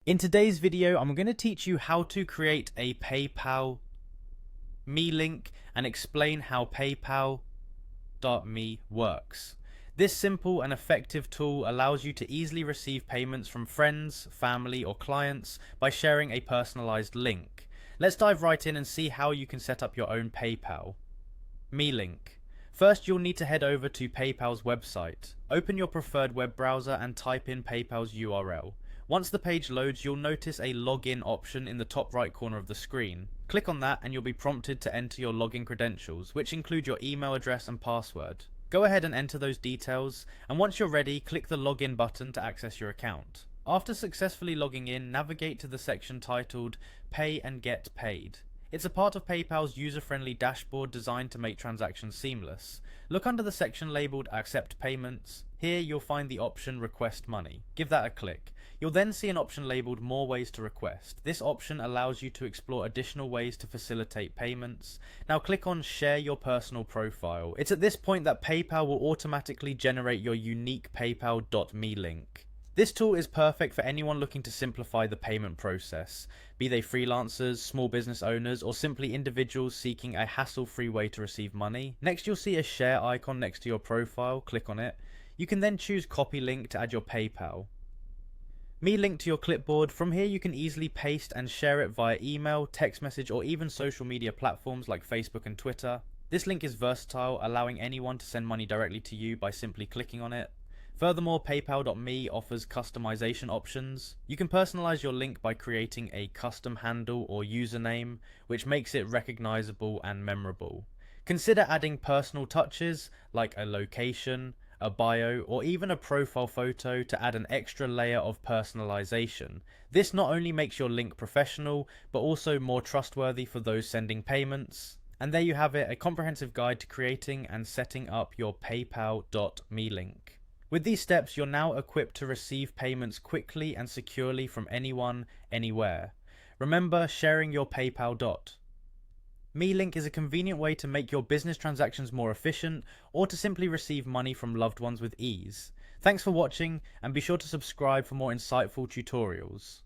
In today's video, I'm going to teach you how to create a PayPal Me link and explain how PayPal.me works. This simple and effective tool allows you to easily receive payments from friends, family, or clients by sharing a personalized link. Let's dive right in and see how you can set up your own PayPal Me link. First, you'll need to head over to PayPal's website. Open your preferred web browser and type in PayPal's URL. Once the page loads, you'll notice a login option in the top right corner of the screen. Click on that and you'll be prompted to enter your login credentials, which include your email address and password. Go ahead and enter those details, and once you're ready, click the login button to access your account. After successfully logging in, navigate to the section titled Pay and Get Paid. It's a part of PayPal's user-friendly dashboard designed to make transactions seamless. Look under the section labeled Accept Payments. Here you'll find the option Request Money. Give that a click. You'll then see an option labeled More Ways to Request. This option allows you to explore additional ways to facilitate payments. Now click on Share Your Personal Profile. It's at this point that PayPal will automatically generate your unique PayPal.me link. This tool is perfect for anyone looking to simplify the payment process, be they freelancers, small business owners, or simply individuals seeking a hassle-free way to receive money. Next, you'll see a share icon next to your profile. Click on it. You can then choose Copy Link to add your PayPal Me link to your clipboard. From here, you can easily paste and share it via email, text message, or even social media platforms like Facebook and Twitter. This link is versatile, allowing anyone to send money directly to you by simply clicking on it. Furthermore, PayPal.me offers customization options. You can personalize your link by creating a custom handle or username, which makes it recognizable and memorable. Consider adding personal touches like a location, a bio, or even a profile photo to add an extra layer of personalization. This not only makes your link professional, but also more trustworthy for those sending payments. And there you have it, a comprehensive guide to creating and setting up your PayPal.me link. With these steps, you're now equipped to receive payments quickly and securely from anyone, anywhere. Remember, sharing your PayPal.me link is a convenient way to make your business transactions more efficient, or to simply receive money from loved ones with ease. Thanks for watching, and be sure to subscribe for more insightful tutorials.